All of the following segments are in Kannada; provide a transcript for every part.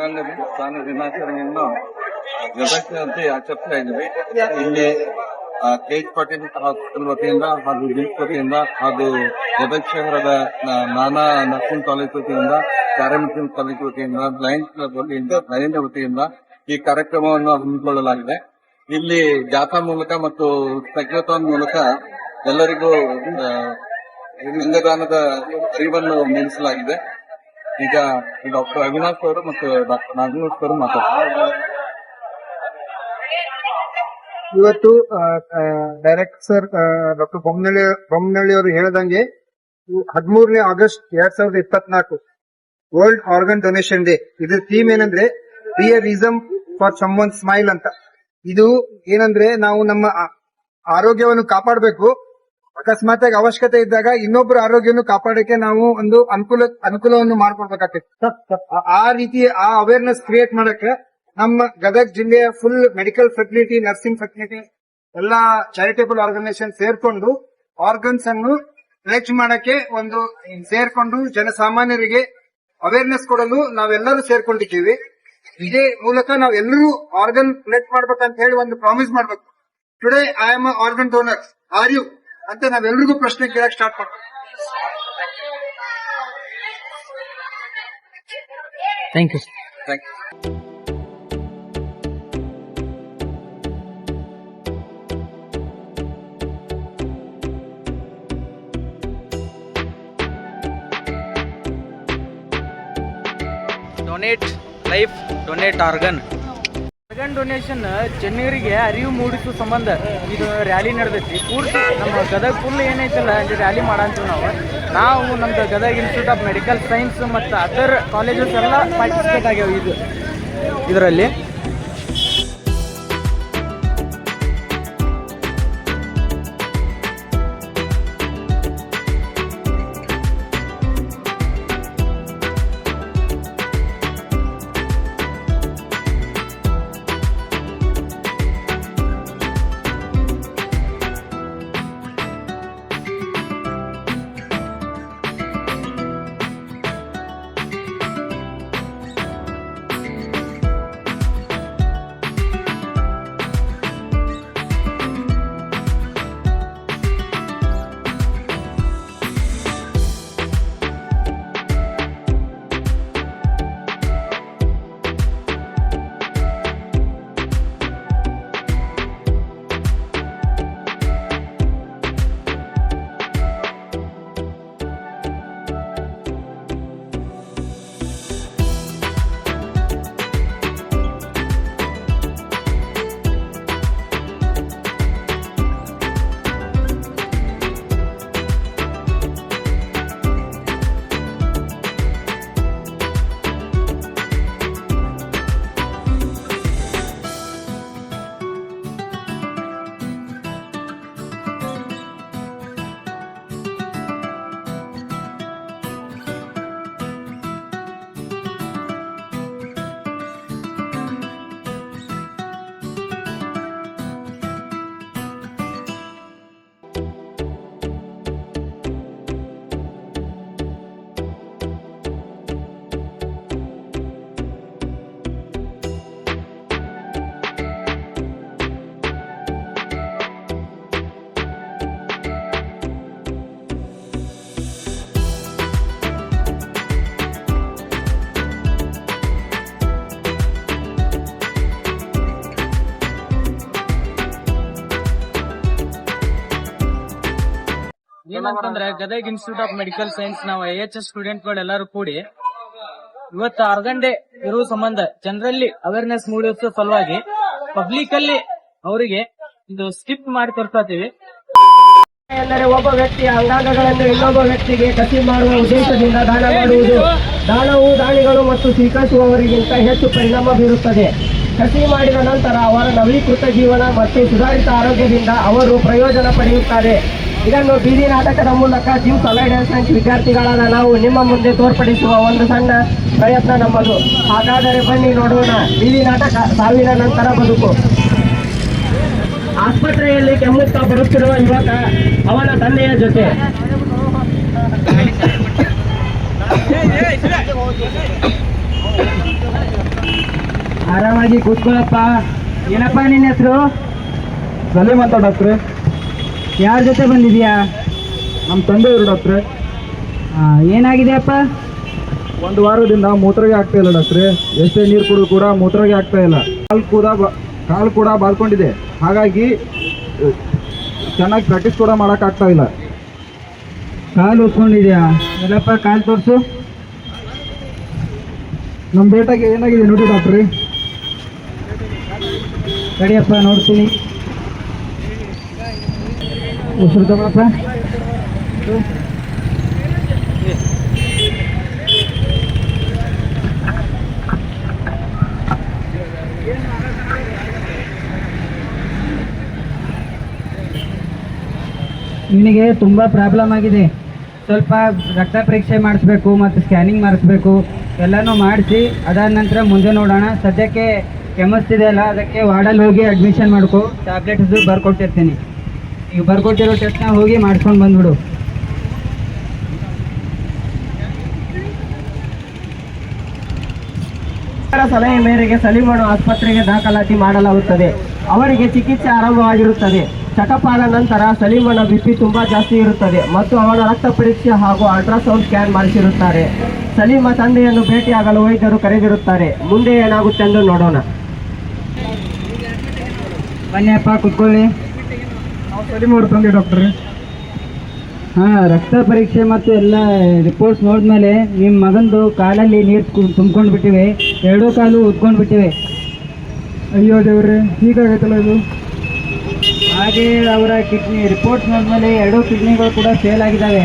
ಅಂಗಾಂಗ ದಾನ ದಿನಾಚರಣೆಯನ್ನು ಗದಗ್ನಲ್ಲಿ ಆಚರಿಸ್ತಾ ಇದ್ವಿ. ಇಲ್ಲಿ KH ಪಾಟೀಲ್ ಹಾಸ್ಪಿಟಲ್ ವತಿಯಿಂದ ಹಾಗೂ ಜಿಲ್ಸ್ ವತಿಯಿಂದ ಹಾಗೂ ಗದಗ ಶಹರದ ನಾನಾ ನರ್ಸಿಂಗ್ ಕಾಲೇಜ್ ವತಿಯಿಂದ, ಪ್ಯಾರಾಮೆಡಿಕಲ್ ಕಾಲೇಜ್ ವತಿಯಿಂದ, ಲಯನ್ಸ್ ಕ್ಲಬ್ ವತಿಯಿಂದ, ಲಯನ್ ವತಿಯಿಂದ ಈ ಕಾರ್ಯಕ್ರಮವನ್ನು ಹಮ್ಮಿಕೊಳ್ಳಲಾಗಿದೆ. ಇಲ್ಲಿ ಜಾಥಾ ಮೂಲಕ ಮತ್ತು ಸೈಕ್ಲೋಥಾನ್ ಮೂಲಕ ಎಲ್ಲರಿಗೂ ಅಂಗದಾನದ ಅರಿವನ್ನು ಮೂಡಿಸಲಾಗಿದೆ. ಈಗ ಡಾಕ್ಟರ್ ಅವಿನಾಶ್ ಅವರು ಮತ್ತು ಡಾಕ್ಟರ್ ನಾಗೇಶ್ ಅವರು ಮಾತಾಡ್ತಾರೆ. ಇವತ್ತು ಡೈರೆಕ್ಟರ್ ಡಾಕ್ಟರ್ ಬೊಮ್ಮನಹಳ್ಳಿ ಅವರು ಹೇಳಿದಂಗೆ 13ನೇ August 2024 world organ donation day. ಇದ್ರ ಥೀಮ್ ಏನಂದ್ರೆ be a reason for someone smile ಅಂತ. ಇದು ಏನಂದ್ರೆ ನಾವು ನಮ್ಮ ಆರೋಗ್ಯವನ್ನು ಕಾಪಾಡಬೇಕು. ಅಕಸ್ಮಾತ್ ಆಗಿ ಅವಶ್ಯಕತೆ ಇದ್ದಾಗ ಇನ್ನೊಬ್ಬರ ಆರೋಗ್ಯವನ್ನು ಕಾಪಾಡಕ್ಕೆ ನಾವು ಒಂದು ಅನುಕೂಲವನ್ನು ಮಾಡ್ಕೊಡ್ಬೇಕಾಗ್ತದೆ. ಆ ರೀತಿ ಆ ಅವೇರ್ನೆಸ್ ಕ್ರಿಯೇಟ್ ಮಾಡಕ್ಕೆ ನಮ್ಮ ಗದಗ ಜಿಲ್ಲೆಯ full medical facility, nursing facility ಎಲ್ಲಾ ಚಾರಿಟೇಬಲ್ ಆರ್ಗನೈಸೇಷನ್ ಸೇರ್ಕೊಂಡು ಆರ್ಗನ್ಸ್ ಅನ್ನು ಪ್ಲೆಜ್ ಮಾಡಕ್ಕೆ ಸೇರ್ಕೊಂಡು ಜನಸಾಮಾನ್ಯರಿಗೆ ಅವೇರ್ನೆಸ್ ಕೊಡಲು ನಾವೆಲ್ಲರೂ ಸೇರ್ಕೊಂಡಿದ್ದೀವಿ. ಇದೇ ಮೂಲಕ ನಾವೆಲ್ಲರೂ ಆರ್ಗನ್ ಪ್ಲೆಜ್ ಮಾಡ್ಬೇಕಂತ ಹೇಳಿ ಒಂದು ಪ್ರಾಮಿಸ್ ಮಾಡ್ಬೇಕು. Today I am a organ donor, are you ಅಂತ ನಾವೆಲ್ಲರಿಗೂ ಪ್ರಶ್ನೆ ಕೇಳಕ್ ಸ್ಟಾರ್ಟ್ ಮಾಡ್ಬೇಕು. Thank you. Donate life, donate organ. Organ donation ಜನರಿಗೆ ಅರಿವು ಮೂಡಿಸುವ ಸಂಬಂಧ ಇದು ರ್ಯಾಲಿ ನಡೆದೈತಿ. ಪೂರ್ತಿ ನಮ್ಮ ಗದಗ ಫುಲ್ ಏನೈತಲ್ಲ ಅಲ್ಲಿ ರ್ಯಾಲಿ ಮಾಡಂತೀವಿ ನಾವು ನಮ್ದು Gadag institute of medical science ಮತ್ತು ಅದರ್ ಕಾಲೇಜಸ್ ಎಲ್ಲ ಪಾರ್ಟಿಸಿಪೇಟ್ ಆಗ್ಯಾವ ಇದರಲ್ಲಿ. ಏನಂತಂದ್ರೆ Gadag institute of medical science ನಾವು IHS ಸ್ಟೂಡೆಂಟ್ಗಳು ಎಲ್ಲರೂ ಕೂಡಿ ಇವತ್ತು ಆರ್ಗನ್ ಡೇ ಇರುವ ಸಂಬಂಧ ಜನರಲ್ಲಿ ಅವೇರ್ನೆಸ್ ಮೂಡಿಸುವ ಸಲುವಾಗಿ ಪಬ್ಲಿಕ್ ಅಲ್ಲಿ ಅವರಿಗೆ ಇದು ಸ್ಕಿಪ್ ಮಾಡಿ ತೋರಿಸ್ತೀವಿ. ಎಂದರೆ ಒಬ್ಬ ವ್ಯಕ್ತಿಯ ಅಂಗಾಂಗಗಳನ್ನು ಇನ್ನೊಬ್ಬ ವ್ಯಕ್ತಿಗೆ ಕಸಿ ಮಾಡುವ ಉದ್ದೇಶದಿಂದ ದಾನ ಮಾಡುವುದು. ದಾನವು ದಾನಿಗಳು ಮತ್ತು ಸ್ವೀಕರಿಸುವವರಿಗಿಂತ ಹೆಚ್ಚು ಪರಿಣಾಮ ಬೀರುತ್ತದೆ. ಕಸಿ ಮಾಡಿದ ನಂತರ ಅವರ ನವೀಕೃತ ಜೀವನ ಮತ್ತು ಸುಧಾರಿತ ಆರೋಗ್ಯದಿಂದ ಅವರು ಪ್ರಯೋಜನ ಪಡೆಯುತ್ತಾರೆ. ಇದನ್ನು ಬೀದಿ ನಾಟಕದ ಮೂಲಕ ಜಿಮ್ಸ್ ಅಲೈಡೆನ್ಸ್ ವಿದ್ಯಾರ್ಥಿಗಳಾದ ನಾವು ನಿಮ್ಮ ಮುಂದೆ ತೋರ್ಪಡಿಸುವ ಒಂದು ಸಣ್ಣ ಪ್ರಯತ್ನ ನಮ್ಮದು. ಹಾಗಾದರೆ ಬನ್ನಿ ನೋಡೋಣ ಬೀದಿ ನಾಟಕ ಸಾವಿನ ನಂತರ ಬದುಕು. ಆಸ್ಪತ್ರೆಯಲ್ಲಿ ಕೆಮ್ಮುತ್ತಾ ಬರುತ್ತಿರುವ ಯುವಕ ಅವನ ತಂದೆಯ ಜೊತೆ. ಆರಾಮಾಗಿ ಕೂತ್ಕೊಳ್ಳಪ್ಪ. ಏನಪ್ಪ ನಿನ್ನ ಹೆಸರು? ಸಲೀಮ್ ಅಂತ ಡಾಕ್ಟ್ರೆ. ಯಾರ ಜೊತೆ ಬಂದಿದ್ಯಾ? ನಮ್ಮ ತಂದೆಯವರು ಡಾಕ್ಟ್ರೆ. ಏನಾಗಿದೆಯಪ್ಪ? ಒಂದು ವಾರದಿಂದ ಮೂತ್ರಗೆ ಆಗ್ತಾ ಇಲ್ಲ ಡಾಕ್ಟ್ರೆ. ಎಷ್ಟೇ ನೀರು ಕುಡಿದು ಕೂಡ ಮೂತ್ರಗೆ ಆಗ್ತಾ ಇಲ್ಲ. ಕಾಲು ಕೂಡ ಬಾದ್ಕೊಂಡಿದೆ. ಹಾಗಾಗಿ ಚೆನ್ನಾಗಿ ಪ್ರಾಕ್ಟೀಸ್ ಕೂಡ ಮಾಡೋಕ್ಕಾಗ್ತಾ ಇಲ್ಲ. ಕಾಲು ಉಸ್ಕೊಂಡಿದ್ಯಾ? ಎಲ್ಲಪ್ಪ ಕಾಲು ತೋರಿಸು. ನಮ್ಮ ಬೇಟೆಗೆ ಏನಾಗಿದೆ ನೋಡಿ ಡಾಕ್ಟ್ರೆ. ಸರಿಯಪ್ಪ ನೋಡ್ತೀನಿ. ಉಸಿರು ತಗೊಳಪ್ಪ. ನಿನಗೆ ತುಂಬ ಪ್ರಾಬ್ಲಮ್ ಆಗಿದೆ. ಸ್ವಲ್ಪ ರಕ್ತ ಪರೀಕ್ಷೆ ಮಾಡಿಸ್ಬೇಕು ಮತ್ತು ಸ್ಕ್ಯಾನಿಂಗ್ ಮಾಡಿಸ್ಬೇಕು. ಎಲ್ಲನೂ ಮಾಡಿಸಿ ಅದಾದ ನಂತರ ಮುಂದೆ ನೋಡೋಣ. ಸದ್ಯಕ್ಕೆ ಕೆಮ್ಮಸ್ತಿದೆ ಅಲ್ಲ, ಅದಕ್ಕೆ ವಾರ್ಡಲ್ಲಿ ಹೋಗಿ ಅಡ್ಮಿಷನ್ ಮಾಡ್ಕೊ. ಟ್ಯಾಬ್ಲೆಟ್ಸ್ ಬರ್ಕೊಟ್ಟಿರ್ತೀನಿ. ಈಗ ಬರ್ಕೊಟ್ಟಿರೋ ಟೆಸ್ಟ್ನ ಹೋಗಿ ಮಾಡ್ಕೊಂಡು ಬಂದ್ಬಿಡು. ಸಲಹೆ ಮೇರೆಗೆ ಸಲೀಮಣ್ಣ ಆಸ್ಪತ್ರೆಗೆ ದಾಖಲಾತಿ ಮಾಡಲಾಗುತ್ತದೆ. ಅವರಿಗೆ ಚಿಕಿತ್ಸೆ ಆರಂಭವಾಗಿರುತ್ತದೆ. ಚೆಕಪ್ ಆದ ನಂತರ ಸಲೀಮಣ್ಣ ಬಿಪಿ ತುಂಬಾ ಜಾಸ್ತಿ ಇರುತ್ತದೆ ಮತ್ತು ಅವನ ರಕ್ತ ಪರೀಕ್ಷೆ ಹಾಗೂ ಅಲ್ಟ್ರಾಸೌಂಡ್ ಸ್ಕ್ಯಾನ್ ಮಾಡಿಸಿರುತ್ತಾರೆ. ಸಲೀಮ ತಂದೆಯನ್ನು ಭೇಟಿಯಾಗಲು ವೈದ್ಯರು ಕರೆದಿರುತ್ತಾರೆ. ಮುಂದೆ ಏನಾಗುತ್ತೆ ಎಂದು ನೋಡೋಣ. ಬನ್ನಿಯಪ್ಪ ಕೂತ್ಕೊಳ್ಳಿ. ನಾವು ಸಲೀಮ್ ಅವ್ರ ತಂದೆ ಡಾಕ್ಟ್ರೆ. ರಕ್ತ ಪರೀಕ್ಷೆ ಮತ್ತು ಎಲ್ಲ ರಿಪೋರ್ಟ್ಸ್ ನೋಡಿದ್ಮೇಲೆ ನಿಮ್ಮ ಮಗಂದು ಕಾಲಲ್ಲಿ ನೀರು ತುಂಬ್ಕೊಂಡು ಬಿಟ್ಟಿವೆ. ಎರಡೂ ಕಾಲು ಉದ್ಕೊಂಡು ಬಿಟ್ಟಿವೆ. ಅಯ್ಯೋ ದೇವ್ರೆ, ಹೀಗಾಗೈತಲ್ಲ ಇದು. ಹಾಗೆ ಅವರ ಕಿಡ್ನಿ ರಿಪೋರ್ಟ್ಸ್ ನೋಡಿದ್ಮೇಲೆ ಎರಡೂ ಕಿಡ್ನಿಗಳು ಕೂಡ ಫೇಲ್ ಆಗಿದ್ದಾವೆ.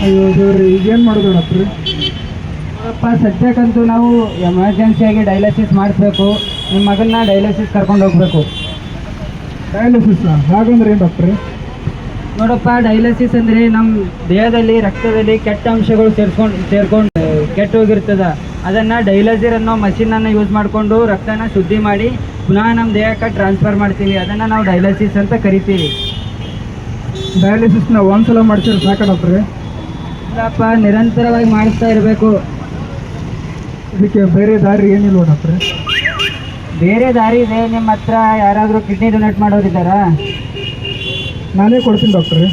ಅಯ್ಯೋ ದೇವ್ರೆ, ಈಗೇನು ಮಾಡೋದು ಡಾಕ್ಟ್ರೆ? ನೋಡಪ್ಪ, ಸದ್ಯಕ್ಕಂತೂ ನಾವು ಎಮರ್ಜೆನ್ಸಿಯಾಗಿ ಡಯಾಲಿಸಿಸ್ ಮಾಡಿಸ್ಬೇಕು. ನಿಮ್ಮ ಮಗನ್ನ ಡಯಾಲಿಸಿಸ್ ಕರ್ಕೊಂಡು ಹೋಗ್ಬೇಕು. ಡಯಾಲಿಸಿಸ್ ಹಾಗಂದ್ರೆ ಏನು ಡಾಕ್ಟ್ರೆ? ನೋಡಪ್ಪ, ಡಯಾಲಿಸಿಸ್ ಅಂದರೆ ನಮ್ಮ ದೇಹದಲ್ಲಿ ರಕ್ತದಲ್ಲಿ ಕೆಟ್ಟ ಅಂಶಗಳು ಸೇರ್ಕೊಂಡು ಕೆಟ್ಟು ಹೋಗಿರ್ತದ. ಅದನ್ನು ಡೈಲೈಸರ್ ಅನ್ನೋ ಮಷಿನನ್ನು ಯೂಸ್ ಮಾಡಿಕೊಂಡು ರಕ್ತನ ಶುದ್ಧಿ ಮಾಡಿ ಪುನಃ ನಮ್ಮ ದೇಹಕ್ಕೆ ಟ್ರಾನ್ಸ್ಫರ್ ಮಾಡ್ತೀವಿ. ಅದನ್ನು ನಾವು ಡಯಾಲಿಸಿಸ್ ಅಂತ ಕರಿತೀವಿ. ಡಯಾಲಿಸಿಸ್ನ ಒಂದ್ಸಲ ಮಾಡಿಸಿದ್ರೆ ಸಾಕ ಡಾಕ್ಟ್ರೆ? ಇಲ್ಲಪ್ಪ, ನಿರಂತರವಾಗಿ ಮಾಡಿಸ್ತಾ ಇರಬೇಕು. ಇದಕ್ಕೆ ಬೇರೆ ದಾರಿ ಏನಿಲ್ವ ಡಾಕ್ಟ್ರೆ? ಬೇರೆ ದಾರಿ ಇದೆ. ನಿಮ್ಮ ಹತ್ರ ಯಾರಾದರೂ ಕಿಡ್ನಿ ಡೊನೇಟ್ ಮಾಡೋರಿದ್ದಾರಾ? ನಾನೇ ಕೊಡ್ತೀನಿ ಡಾಕ್ಟ್ರೆ.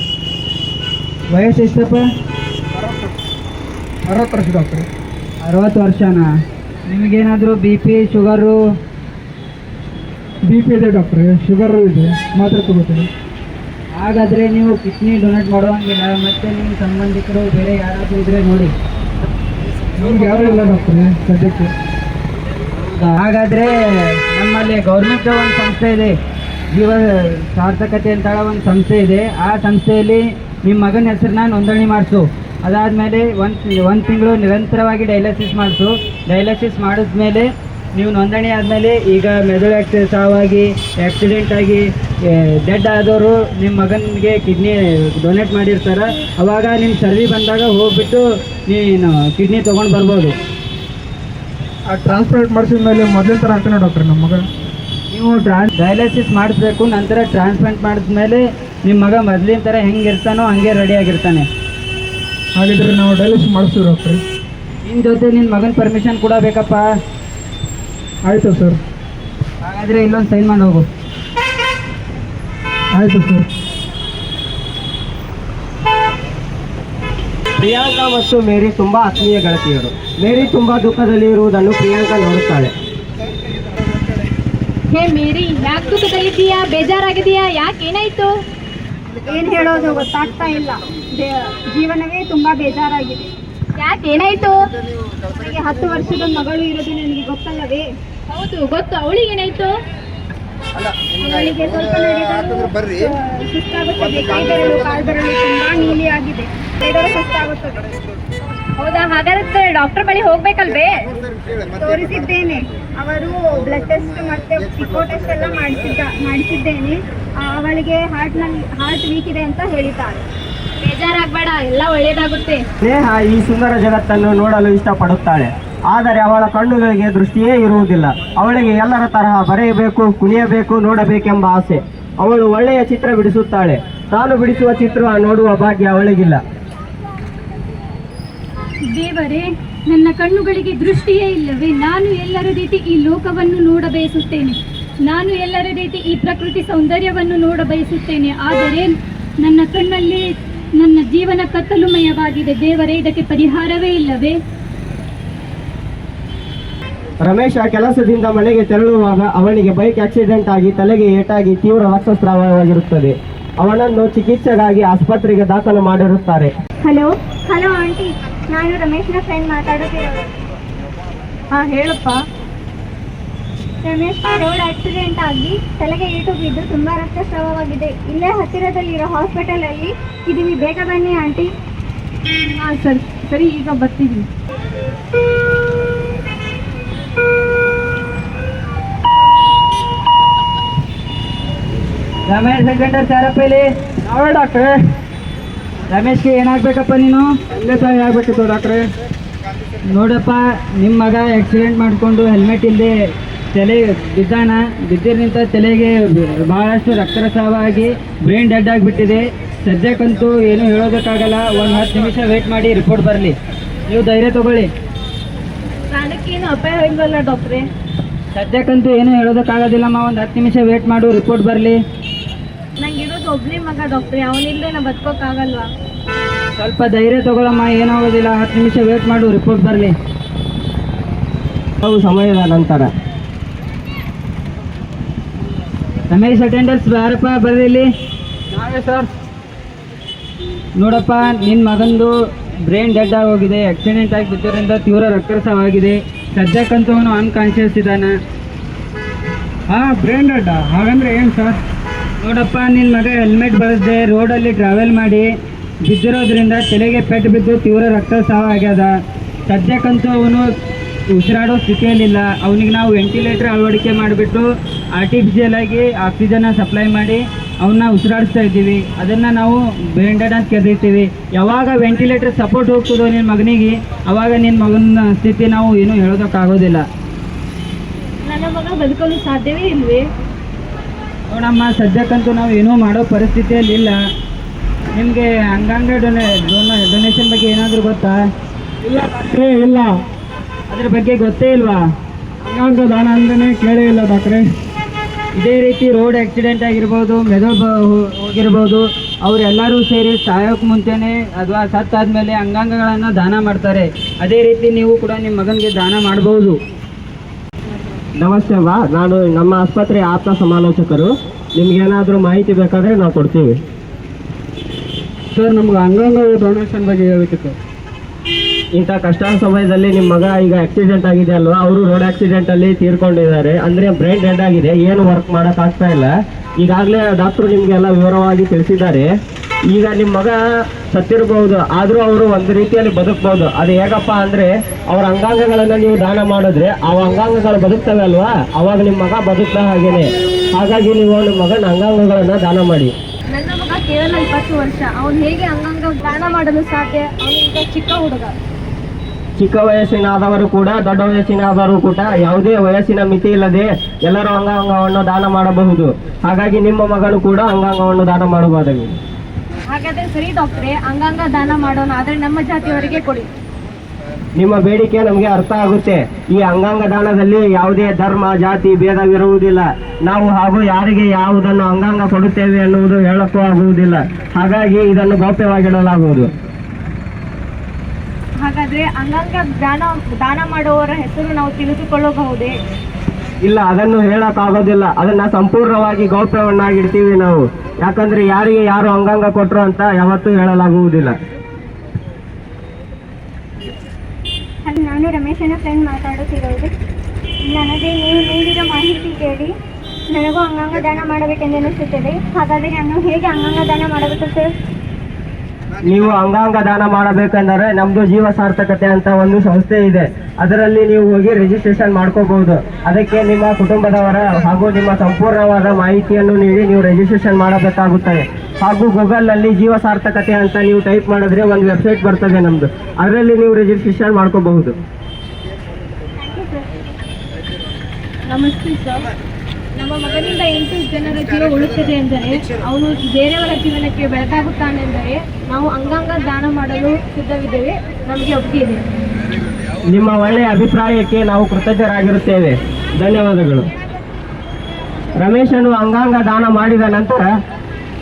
ವಯಸ್ಸು ಎಷ್ಟಪ್ಪ? 60 ವರ್ಷ ಡಾಕ್ಟ್ರೆ. 60 ವರ್ಷನಾ? ನಿಮಗೇನಾದರೂ B P sugar? B P ಇದೆ ಡಾಕ್ಟ್ರೆ, ಶುಗರು ಇದೆ, ಮಾತ್ರೆ ತಗೋತೀನಿ. ಹಾಗಾದರೆ ನೀವು ಕಿಡ್ನಿ ಡೊನೇಟ್ ಮಾಡುವಂಗಿಲ್ಲ. ಮತ್ತು ನಿಮ್ಮ ಸಂಬಂಧಿಕರು ಬೇರೆ ಯಾರಾದರೂ ಇದ್ದರೆ ನೋಡಿ. ನಮ್ಗೆ ಯಾರೂ ಇಲ್ಲ ಡಾಕ್ಟ್ರೆ ಸದ್ಯಕ್ಕೆ. ಹಾಗಾದರೆ ನಮ್ಮಲ್ಲಿ ಗೌರ್ಮೆಂಟ್ ಒಂದು ಸಂಸ್ಥೆ ಇದೆ, ಜೀವ ಸಾರ್ಥಕತೆ ಅಂತ ಒಂದು ಸಂಸ್ಥೆ ಇದೆ. ಆ ಸಂಸ್ಥೆಯಲ್ಲಿ ನಿಮ್ಮ ಮಗನ ಹೆಸರನ್ನ ನೋಂದಣಿ ಮಾಡಿಸು. ಅದಾದಮೇಲೆ ಒಂದು ತಿಂಗಳು ನಿರಂತರವಾಗಿ ಡಯಾಲಿಸಿಸ್ ಮಾಡಿಸು. ಡಯಾಲಿಸಿಸ್ ಮಾಡಿದ್ಮೇಲೆ ನೀವು ನೋಂದಣಿ ಆದಮೇಲೆ, ಈಗ ಮೆದುಳು ಸಾವಾಗಿ ಆಕ್ಸಿಡೆಂಟ್ ಆಗಿ ಡೆಡ್ ಆದವರು ನಿಮ್ಮ ಮಗನಿಗೆ ಕಿಡ್ನಿ ಡೊನೇಟ್ ಮಾಡಿರ್ತಾರೆ. ಅವಾಗ ನಿಮ್ಮ ಸರ್ವಿ ಬಂದಾಗ ಹೋಗ್ಬಿಟ್ಟು ನೀನು ಕಿಡ್ನಿ ತೊಗೊಂಡು ಬರ್ಬೋದು. ಆ ಟ್ರಾನ್ಸ್ಪ್ಲಾಂಟ್ ಮಾಡಿಸಿದ ಮೇಲೆ ಮೊದಲಿನ ಥರ ಆಗ್ತಾನೆ ಡಾಕ್ಟ್ರೆ ನಮ್ಮ ಮಗ? ನೀವು ಡಯಾಲಿಸಿಸ್ ಮಾಡಿಸ್ಬೇಕು. ನಂತರ ಟ್ರಾನ್ಸ್ಪ್ಲಾಂಟ್ ಮಾಡಿದ್ಮೇಲೆ ನಿಮ್ಮ ಮಗ ಮೊದಲಿನ ಥರ ಹೆಂಗಿರ್ತಾನೋ ಹಂಗೆ ರೆಡಿಯಾಗಿರ್ತಾನೆ. ಹಾಗಿದ್ರೆ ನಾವು ಡಯಾಲಿಸಿಸ್ ಮಾಡಿಸ್ತೀವಿ ಡಾಕ್ಟ್ರೆ. ನಿನ್ನ ಜೊತೆ ನಿನ್ನ ಮಗನ ಪರ್ಮಿಷನ್ ಕೂಡ ಬೇಕಪ್ಪ. ಆಯಿತು ಸರ್. ಹಾಗಾದರೆ ಇಲ್ಲೊಂದು ಸೈನ್ ಮಾಡಿ ಹೋಗು. ಆಯಿತು ಸರ್. ಪ್ರಿಯಾಂಕಾ ಮತ್ತು ಮೇರಿ ತುಂಬಾ ಆತ್ಮೀಯ ಗೆಳತಿಯರು. ಮೇರಿ ತುಂಬಾ ದುಃಖದಲ್ಲಿ ಇರುವುದನ್ನು ಪ್ರಿಯಾಂಕಾ ನೋಡುತ್ತಾಳೆ. ಹೇ ಮೇರಿ, ಯಾಕೆ ದುಃಖದಲ್ಲಿದ್ದೀಯಾ? ಬೇಜಾರಾಗಿದೆಯಾ? ಯಾಕೆ ಏನಾಯ್ತು? ಏನು ಹೇಳೋದು ಗೊತ್ತಾಗ್ತಾ ಇಲ್ಲ. ಜೀವನವೇ ತುಂಬಾ ಬೇಜಾರಾಗಿದೆ. ಯಾಕೆ ಏನಾಯ್ತು? ನನಗೆ 10 ವರ್ಷದ ಮಗಳು ಇರೋದು ನನಗೆ ಗೊತ್ತಲ್ಲವೇ? ಹೌದು ಗೊತ್ತು. ಅವಳಿಗೆ ಏನಾಯ್ತು? ಅವಳಿಗೆ ಸ್ವಲ್ಪ ನಡೆದರೂ ಸುಸ್ತಾಗುತ್ತದೆ. ಕೈ ಬೆರಳು ಕಾಲು ಬೆರಳು ತುಂಬಾ ನೀಲಿ ಆಗಿದೆ. ನಡೆದರೂ ಸುಸ್ತಾಗುತ್ತದೆ. ಹೌದಾ? ಹಾಗಾದ್ರೆ ಡಾಕ್ಟರ್ ಬಳಿ ಹೋಗ್ಬೇಕಲ್ವೇ? ತೋರಿಸಿದ್ದೇನೆ. ಅವರು ಬ್ಲಡ್ ಟೆಸ್ಟ್ ಮತ್ತೆ ಇಕೋ ಟೆಸ್ಟ್ ಎಲ್ಲ ಮಾಡಿಸಿದ್ದೇನೆ. ಅವಳಿಗೆ ಹಾರ್ಟ್ ವೀಕ್ ಇದೆ ಅಂತ ಹೇಳಿದ್ದಾರೆ. ಬೇಜಾರಾಗಬೇಡ, ಎಲ್ಲ ಒಳ್ಳೇದಾಗುತ್ತೆ. ಸ್ನೇಹ ಈ ಸುಂದರ ಜಗತ್ತನ್ನು ನೋಡಲು ಇಷ್ಟಪಡುತ್ತಾಳೆ. ಆದರೆ ಅವಳ ಕಣ್ಣುಗಳಿಗೆ ದೃಷ್ಟಿಯೇ ಇರುವುದಿಲ್ಲ. ಅವಳಿಗೆ ಎಲ್ಲರ ತರಹ ಬರೆಯಬೇಕು, ಕುಣಿಯಬೇಕು, ನೋಡಬೇಕೆಂಬ ಆಸೆ. ಅವಳು ಒಳ್ಳೆಯ ಚಿತ್ರ ಬಿಡಿಸುತ್ತಾಳೆ. ತಾನು ಬಿಡಿಸುವ ಚಿತ್ರ ನೋಡುವ ಭಾಗ್ಯ ಅವಳಿಗಿಲ್ಲ. ದೇವರೇ, ನನ್ನ ಕಣ್ಣುಗಳಿಗೆ ದೃಷ್ಟಿಯೇ ಇಲ್ಲವೇ? ನಾನು ಎಲ್ಲರ ರೀತಿ ಈ ಲೋಕವನ್ನು ನೋಡ ಬಯಸುತ್ತೇನೆ. ನಾನು ಎಲ್ಲರ ರೀತಿ ಈ ಪ್ರಕೃತಿ ಸೌಂದರ್ಯವನ್ನು ನೋಡ ಬಯಸುತ್ತೇನೆ. ಆದರೆ ನನ್ನ ಕಣ್ಣಲ್ಲಿ ನನ್ನ ಜೀವನ ಕತ್ತಲುಮಯವಾಗಿದೆ. ದೇವರೇ, ಇದಕ್ಕೆ ಪರಿಹಾರವೇ ಇಲ್ಲವೇ? ರಮೇಶ ಕೆಲಸದಿಂದ ಮನೆಗೆ ತೆರಳುವಾಗ ಅವನಿಗೆ ಬೈಕ್ ಆಕ್ಸಿಡೆಂಟ್ ಆಗಿ ತಲೆಗೆ ಏಟಾಗಿ ತೀವ್ರ ರಕ್ತಸ್ರಾವವಾಗಿರುತ್ತದೆ. ಅವನನ್ನು ಚಿಕಿತ್ಸೆಗಾಗಿ ಆಸ್ಪತ್ರೆಗೆ ದಾಖಲು ಮಾಡಿರುತ್ತಾರೆ. ಹಲೋ ಹಲೋ ಆಂಟಿ, ನಾನು ರಮೇಶ್ನ ಫ್ರೆಂಡ್ ಮಾತಾಡುತ್ತಿರೋದು. ಹಾಂ, ಹೇಳಪ್ಪ. ರಮೇಶ್ ರೋಡ್ ಆಕ್ಸಿಡೆಂಟ್ ಆಗಿ ತಲೆಗೆ ಏಟು ಬಿದ್ದು ತುಂಬ ರಕ್ತಸ್ರಾವವಾಗಿದೆ. ಇಲ್ಲೇ ಹತ್ತಿರದಲ್ಲಿರೋ ಹಾಸ್ಪಿಟಲಲ್ಲಿ ಇದೀವಿ, ಬೇಗ ಬನ್ನಿ ಆಂಟಿ. ಹಾಂ, ಸರಿ ಸರಿ, ಈಗ ಬರ್ತೀವಿ. ರಮೇಶ್ ಸೆಕೆಂಡರ್ ಸಾರಪ್ಪ ಇಲ್ಲಿ. ನಾವೇ ಡಾಕ್ಟ್ರೆ. ರಮೇಶ್ಗೆ ಏನಾಗಬೇಕಪ್ಪ ನೀನು? ಅಲ್ಲೇ ತಾಯಿ ಆಗಬೇಕಿತ್ತು ಡಾಕ್ಟ್ರೆ. ನೋಡಪ್ಪ, ನಿಮ್ಮ ಮಗ ಆಕ್ಸಿಡೆಂಟ್ ಮಾಡಿಕೊಂಡು ಹೆಲ್ಮೆಟ್ ಇಲ್ಲದೆ ತಲೆ ಬಿದ್ದಿನಿಂದ ತಲೆಗೆ ಬಹಳಷ್ಟು ರಕ್ತಸ್ರಾವ ಆಗಿ ಬ್ರೈನ್ ಡೆಡ್ ಆಗಿಬಿಟ್ಟಿದೆ. ಸದ್ಯಕ್ಕಂತೂ ಏನು ಹೇಳೋದಕ್ಕಾಗಲ್ಲ. ಒಂದು 10 ನಿಮಿಷ ವೇಟ್ ಮಾಡಿ ರಿಪೋರ್ಟ್ ಬರಲಿ. ನೀವು ಧೈರ್ಯ ತಗೊಳ್ಳಿ. ಪ್ರಾಣಕ್ಕೇನು ಅಪಾಯ ಇಲ್ವಲ್ಲ ಡಾಕ್ಟ್ರೇ? ಸದ್ಯಕ್ಕಂತೂ ಏನು ಹೇಳೋದಕ್ಕಾಗೋದಿಲ್ಲಮ್ಮ. ಒಂದು 10 ನಿಮಿಷ ವೇಟ್ ಮಾಡು, ರಿಪೋರ್ಟ್ ಬರಲಿ. ನಂಗಿರೋದು ಒಬ್ಬನೇ ಮಗ ಡಾಕ್ಟ್ರೇ, ಅವನಿಲ್ಲದೆ ನಾ ಬದುಕೋಕ್ಕಾಗಲ್ವಾ? ಸ್ವಲ್ಪ ಧೈರ್ಯ ತಗೊಳಮ್ಮ, ಏನಾಗೋದಿಲ್ಲ. 10 ನಿಮಿಷ ವೇಟ್ ಮಾಡು, ರಿಪೋರ್ಟ್ ಬರಲಿ. ಸಮಯದ ನಂತರ ರಮೇಶ್ ಅಟೆಂಡರ್ಸ್ ಬಾರಪ್ಪ, ಬರ್ರಿ ಇಲ್ಲಿ. ನಾವೇ ಸರ್. ನೋಡಪ್ಪ, ನಿನ್ನ ಮಗಂದು ಬ್ರೈನ್ ಡೆಡ್ ಆಗೋಗಿದೆ. ಆಕ್ಸಿಡೆಂಟ್ ಆಗಿ ಬಿದ್ದರಿಂದ ತೀವ್ರ ರಕ್ತಸ್ರಾವವಾಗಿದೆ. ಸದ್ಯಕ್ಕಂತೂ ಅವನು ಅನ್ಕಾನ್ಷಿಯಸ್ ಇದ್ದಾನೆ. ಹಾಂ, ಬ್ರೈನ್ ಡೆಡ್ ಹಾಗಂದ್ರೆ ಏನು ಸರ್? ನೋಡಪ್ಪ, ನಿನ್ನ ಮಗ ಹೆಲ್ಮೆಟ್ ಬಳಸದೆ ರೋಡಲ್ಲಿ ಟ್ರಾವೆಲ್ ಮಾಡಿ ಬಿದ್ದಿರೋದ್ರಿಂದ ತಲೆಗೆ ಪೆಟ್ಟು ಬಿದ್ದು ತೀವ್ರ ರಕ್ತಸ್ರಾವ ಆಗ್ಯದ. ಸದ್ಯಕ್ಕಂತೂ ಅವನು ಉಸಿರಾಡೋ ಸ್ಥಿತಿಯಲ್ಲಿಲ್ಲ. ಅವನಿಗೆ ನಾವು ವೆಂಟಿಲೇಟರ್ ಅಳವಡಿಕೆ ಮಾಡಿಬಿಟ್ಟು ಆರ್ಟಿಫಿಷಿಯಲ್ ಆಗಿ ಆಕ್ಸಿಜನ್ನ ಸಪ್ಲೈ ಮಾಡಿ ಅವನ್ನ ಉಸಿರಾಡಿಸ್ತಾ ಇದ್ದೀವಿ. ಅದನ್ನು ನಾವು ಬ್ರೈನ್ ಡೆಡ್ ಅಂತ ಕರೀತೀವಿ. ಯಾವಾಗ ವೆಂಟಿಲೇಟರ್ ಸಪೋರ್ಟ್ ಹೋಗ್ತದೋ ನಿನ್ನ ಮಗನಿಗೆ, ಅವಾಗ ನಿನ್ನ ಮಗನ ಸ್ಥಿತಿ ನಾವು ಏನೂ ಹೇಳೋದಕ್ಕಾಗೋದಿಲ್ಲ. ನನ್ನ ಮಗ ಬದುಕಲು ಸಾಧ್ಯವೇ ಇಲ್ವೇ? ನೋಡಮ್ಮ, ಸದ್ಯಕ್ಕಂತೂ ನಾವು ಏನೂ ಮಾಡೋ ಪರಿಸ್ಥಿತಿಯಲ್ಲಿ ಇಲ್ಲ. ನಿಮಗೆ ಅಂಗಾಂಗ ಡೊನೇಷನ್ ಬಗ್ಗೆ ಏನಾದರೂ ಗೊತ್ತಾ? ಇಲ್ಲ ಡಾಕ್ಟ್ರೇ, ಇಲ್ಲ. ಅದ್ರ ಬಗ್ಗೆ ಗೊತ್ತೇ ಇಲ್ವಾ? ಅಂಗಾಂಗ ದಾನ ಅಂದ್ರೆ ಕೇಳೇ ಇಲ್ಲ ಡಾಕ್ಟ್ರೇ. ಇದೇ ರೀತಿ ರೋಡ್ ಆಕ್ಸಿಡೆಂಟ್ ಆಗಿರ್ಬೋದು, ಮೆದುಳು ಹೋಗಿರ್ಬೋದು, ಅವರೆಲ್ಲರೂ ಸೇರಿ ಸಾಯೋಕ್ಕೆ ಮುಂಚೆನೇ ಅಥವಾ ಸತ್ತಾದ್ಮೇಲೆ ಅಂಗಾಂಗಗಳನ್ನು ದಾನ ಮಾಡ್ತಾರೆ. ಅದೇ ರೀತಿ ನೀವು ಕೂಡ ನಿಮ್ಮ ಮಗನಿಗೆ ದಾನ ಮಾಡ್ಬೋದು. ನಮಸ್ತೆ ಅಮ್ಮ, ನಾನು ನಮ್ಮ ಆಸ್ಪತ್ರೆ ಆಪ್ತ ಸಮಾಲೋಚಕರು. ನಿಮ್ಗೇನಾದರೂ ಮಾಹಿತಿ ಬೇಕಾದರೆ ನಾವು ಕೊಡ್ತೀವಿ. ಸರ್, ನಮ್ಗೆ ಅಂಗಾಂಗ ಡೊನೇಷನ್ ಬಗ್ಗೆ ಹೇಳಬೇಕಿತ್ತು. ಇಂಥ ಕಷ್ಟ ಸಮಯದಲ್ಲಿ ನಿಮ್ಮ ಮಗ ಈಗ ಆಕ್ಸಿಡೆಂಟ್ ಆಗಿದೆ ಅಲ್ವಾ, ಅವರು ರೋಡ್ ಆಕ್ಸಿಡೆಂಟಲ್ಲಿ ತೀರ್ಕೊಂಡಿದ್ದಾರೆ. ಅಂದರೆ ಬ್ರೈನ್ ಡೆಡ್ ಆಗಿದೆ, ಏನು ವರ್ಕ್ ಮಾಡೋಕ್ಕಾಗ್ತಾ ಇಲ್ಲ. ಈಗಾಗಲೇ ಡಾಕ್ಟ್ರು ನಿಮಗೆಲ್ಲ ವಿವರವಾಗಿ ತಿಳಿಸಿದ್ದಾರೆ. ಈಗ ನಿಮ್ಮ ಮಗ ಸತ್ತಿರಬಹುದು, ಆದರೂ ಅವರು ಒಂದು ರೀತಿಯಲ್ಲಿ ಬದುಕ್ಬೋದು. ಅದು ಹೇಗಪ್ಪ ಅಂದರೆ, ಅವ್ರ ಅಂಗಾಂಗಗಳನ್ನು ನೀವು ದಾನ ಮಾಡಿದ್ರೆ ಆ ಅಂಗಾಂಗಗಳು ಬದುಕ್ತವೆ ಅಲ್ವಾ, ಅವಾಗ ನಿಮ್ಮ ಮಗ ಬದುಕ್ತಾ ಹಾಗೇನೆ. ಹಾಗಾಗಿ ನೀವು ನಿಮ್ಮ ಮಗನ ಅಂಗಾಂಗಗಳನ್ನು ದಾನ ಮಾಡಿ. ನನ್ನ ಮಗ ಕೇವಲ 20 ವರ್ಷ, ಅವನು ಹೇಗೆ ಅಂಗಾಂಗ ದಾನ ಮಾಡಲು ಸಾಧ್ಯ? ಅವನಿಂದ ಚಿಕ್ಕ ಹುಡುಗ. ಚಿಕ್ಕ ವಯಸ್ಸಿನಾದವರು ಕೂಡ ದೊಡ್ಡ ವಯಸ್ಸಿನಾದವರು ಕೂಡ ಯಾವುದೇ ವಯಸ್ಸಿನ ಮಿತಿ ಇಲ್ಲದೆ ಎಲ್ಲರೂ ಅಂಗಾಂಗವನ್ನು ದಾನ ಮಾಡಬಹುದು. ಹಾಗಾಗಿ ನಿಮ್ಮ ಮಗನು ಕೂಡ ಅಂಗಾಂಗವನ್ನು ದಾನ ಮಾಡಬಹುದಾಗಿದೆ. ಹಾಗಾದ್ರೆ ಸರಿ ಡಾಕ್ಟ್ರೇ, ಅಂಗಾಂಗ ದಾನ ಮಾಡೋಣ, ಆದರೆ ನಮ್ಮ ಜಾತಿಯವರಿಗೆ ಕೊಡಿ. ನಿಮ್ಮ ಬೇಡಿಕೆ ನಮಗೆ ಅರ್ಥ ಆಗುತ್ತೆ. ಈ ಅಂಗಾಂಗ ದಾನದಲ್ಲಿ ಯಾವುದೇ ಧರ್ಮ ಜಾತಿ ಭೇದವಿರುವುದಿಲ್ಲ. ನಾವು ಹಾಗೂ ಯಾರಿಗೆ ಯಾವುದನ್ನು ಅಂಗಾಂಗ ಕೊಡುತ್ತೇವೆ ಎನ್ನುವುದು ಹೇಳಕ್ಕೂ ಆಗುವುದಿಲ್ಲ. ಹಾಗಾಗಿ ಇದನ್ನು ಗೌಪ್ಯವಾಗಿಡಲಾಗುವುದು. ಹಾಗಾದ್ರೆ ಅಂಗಾಂಗ ದಾನ ಮಾಡುವವರ ಹೆಸರು ನಾವು ತಿಳಿದುಕೊಳ್ಳಬಹುದೇ? ಇಲ್ಲ, ಅದನ್ನು ಹೇಳಕ್ಕಾಗೋದಿಲ್ಲ. ಅದನ್ನ ಸಂಪೂರ್ಣವಾಗಿ ಗೌಪ್ಯವನ್ನಾಗಿಡ್ತೀವಿ ನಾವು. ಯಾಕಂದ್ರೆ ಯಾರಿಗೆ ಯಾರು ಅಂಗಾಂಗ ಕೊಟ್ಟರು ಅಂತ ಯಾವತ್ತೂ ಹೇಳಲಾಗುವುದಿಲ್ಲ. ನಾನು ರಮೇಶನ ಫ್ರೆಂಡ್ ಮಾತಾಡುತ್ತಿರೋದು. ನನಗೆ ನೀವು ನೀಡಿದ ಮಾಹಿತಿ ಕೇಳಿ ನನಗೂ ಅಂಗಾಂಗ ದಾನ ಮಾಡಬೇಕೆಂದು ಅನಿಸುತ್ತದೆ. ಹಾಗಾದರೆ ನಾನು ಹೇಗೆ ಅಂಗಾಂಗ ದಾನ ಮಾಡಬೇಕು ಸರ್? ನೀವು ಅಂಗಾಂಗ ದಾನ ಮಾಡಬೇಕಂದ್ರೆ ನಮ್ದು ಜೀವ ಸಾರ್ಥಕತೆ ಅಂತ ಒಂದು ಸಂಸ್ಥೆ ಇದೆ. ಅದರಲ್ಲಿ ನೀವು ಹೋಗಿ ರಿಜಿಸ್ಟ್ರೇಷನ್ ಮಾಡ್ಕೋಬಹುದು. ಅದಕ್ಕೆ ನಿಮ್ಮ ಕುಟುಂಬದವರ ಹಾಗೂ ನಿಮ್ಮ ಸಂಪೂರ್ಣವಾದ ಮಾಹಿತಿಯನ್ನು ನೀಡಿ ನೀವು ರಿಜಿಸ್ಟ್ರೇಷನ್ ಮಾಡಬೇಕಾಗುತ್ತದೆ. ಹಾಗೂ ಗೂಗಲ್ನಲ್ಲಿ ಜೀವ ಸಾರ್ಥಕತೆ ಅಂತ ನೀವು ಟೈಪ್ ಮಾಡಿದ್ರೆ ಒಂದು ವೆಬ್ಸೈಟ್ ಬರ್ತದೆ ನಮ್ದು, ಅದರಲ್ಲಿ ನೀವು ರಿಜಿಸ್ಟ್ರೇಷನ್ ಮಾಡ್ಕೋಬಹುದು. ನಮಸ್ತೆ ಸರ್. ನಮ್ಮ ಮಗನಿಂದ 8 ಜನರ ಜೀವ ಉಳಿಯುತ್ತದೆ ಎಂದರೆ, ಅವನು ಬೇರೆಯವರ ಜೀವನಕ್ಕೆ ಬೆಳಕಾಗುತ್ತಾನೆಂದರೆ ನಾವು ಅಂಗಾಂಗ ದಾನ ಮಾಡಲು ಸಿದ್ಧವಿದ್ದೇವೆ. ನಮಗೆ ಒಪ್ಪಿಗೆ ಇದೆ. ನಿಮ್ಮ ಒಳ್ಳೆಯ ಅಭಿಪ್ರಾಯಕ್ಕೆ ನಾವು ಕೃತಜ್ಞರಾಗಿರುತ್ತೇವೆ. ಧನ್ಯವಾದಗಳು. ರಮೇಶನು ಅಂಗಾಂಗ ದಾನ ಮಾಡಿದ ನಂತರ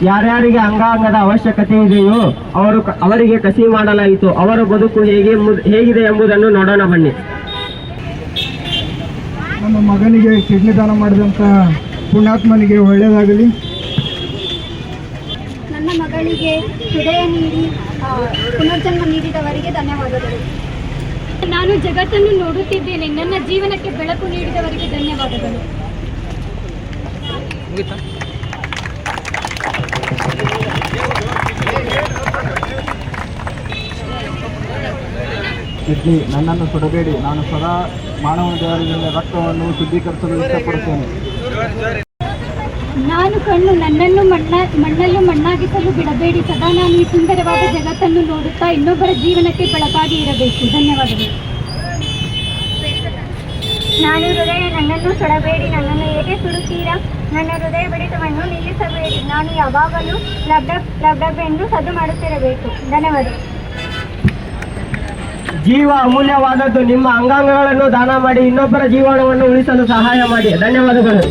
ಯಾರ್ಯಾರಿಗೆ ಅಂಗಾಂಗದ ಅವಶ್ಯಕತೆ ಇದೆಯೋ ಅವರಿಗೆ ಕಸಿ ಮಾಡಲಾಯಿತು. ಅವರ ಬದುಕು ಹೇಗಿದೆ ಎಂಬುದನ್ನು ನೋಡೋಣ ಬನ್ನಿ. ನಮ್ಮ ಮಗನಿಗೆ ಕಿಡ್ನಿ ದಾನ ಮಾಡಿದಂಥ ಪುಣ್ಯಾತ್ಮನಿಗೆ ಒಳ್ಳೆಯದಾಗಲಿ. ನನ್ನ ಮಗಳಿಗೆ ಹೃದಯ ನೀಡಿ ಪುನರ್ಜನ್ಮ ನೀಡಿದವರಿಗೆ ಧನ್ಯವಾದಗಳು. ನಾನು ಜಗತ್ತನ್ನು ನೋಡುತ್ತಿದ್ದೇನೆ. ನನ್ನ ಜೀವನಕ್ಕೆ ಬೆಳಕು ನೀಡಿದವರಿಗೆ ಧನ್ಯವಾದಗಳು. ಮುಗಿತಾ? ಕಿಡ್ನಿ ನನ್ನನ್ನು ಸುಡಬೇಡಿ. ನಾನು ಸದಾ ಮಾನವ ದೇವರಿಂದ ರಕ್ತವನ್ನು ಶುದ್ಧೀಕರಿಸಲು ಇಷ್ಟಪಡುತ್ತೇನೆ. ನಾನು ಕಣ್ಣು ನನ್ನನ್ನು ಮಣ್ಣಲ್ಲೂ ಮಣ್ಣಾಗಿಸಲು ಬಿಡಬೇಡಿ. ಸದಾ ನಾನು ಈ ಸುಂದರವಾದ ಜಗತ್ತನ್ನು ನೋಡುತ್ತಾ ಇನ್ನೊಬ್ಬರ ಜೀವನಕ್ಕೆ ಬೆಳಕಾಗಿ ಇರಬೇಕು. ಧನ್ಯವಾದಗಳು. ನಾನು ಹೃದಯ ನನ್ನನ್ನು ಸುಡಬೇಡಿ. ನನ್ನನ್ನು ಏಕೆ ಸುಡುತ್ತೀರಾ? ನನ್ನ ಹೃದಯ ಬಡಿತವನ್ನು ನಿಲ್ಲಿಸಬೇಡಿ. ನಾನು ಯಾವಾಗಲೂ ಲಬ್ ಡಬ್ ಎಂದು ಸದ್ದು ಮಾಡುತ್ತಿರಬೇಕು. ಧನ್ಯವಾದಗಳು. ಜೀವ ಅಮೂಲ್ಯವಾದದ್ದು. ನಿಮ್ಮ ಅಂಗಾಂಗಗಳನ್ನು ದಾನ ಮಾಡಿ ಇನ್ನೊಬ್ಬರ ಜೀವನವನ್ನು ಉಳಿಸಲು ಸಹಾಯ ಮಾಡಿ. ಧನ್ಯವಾದಗಳು.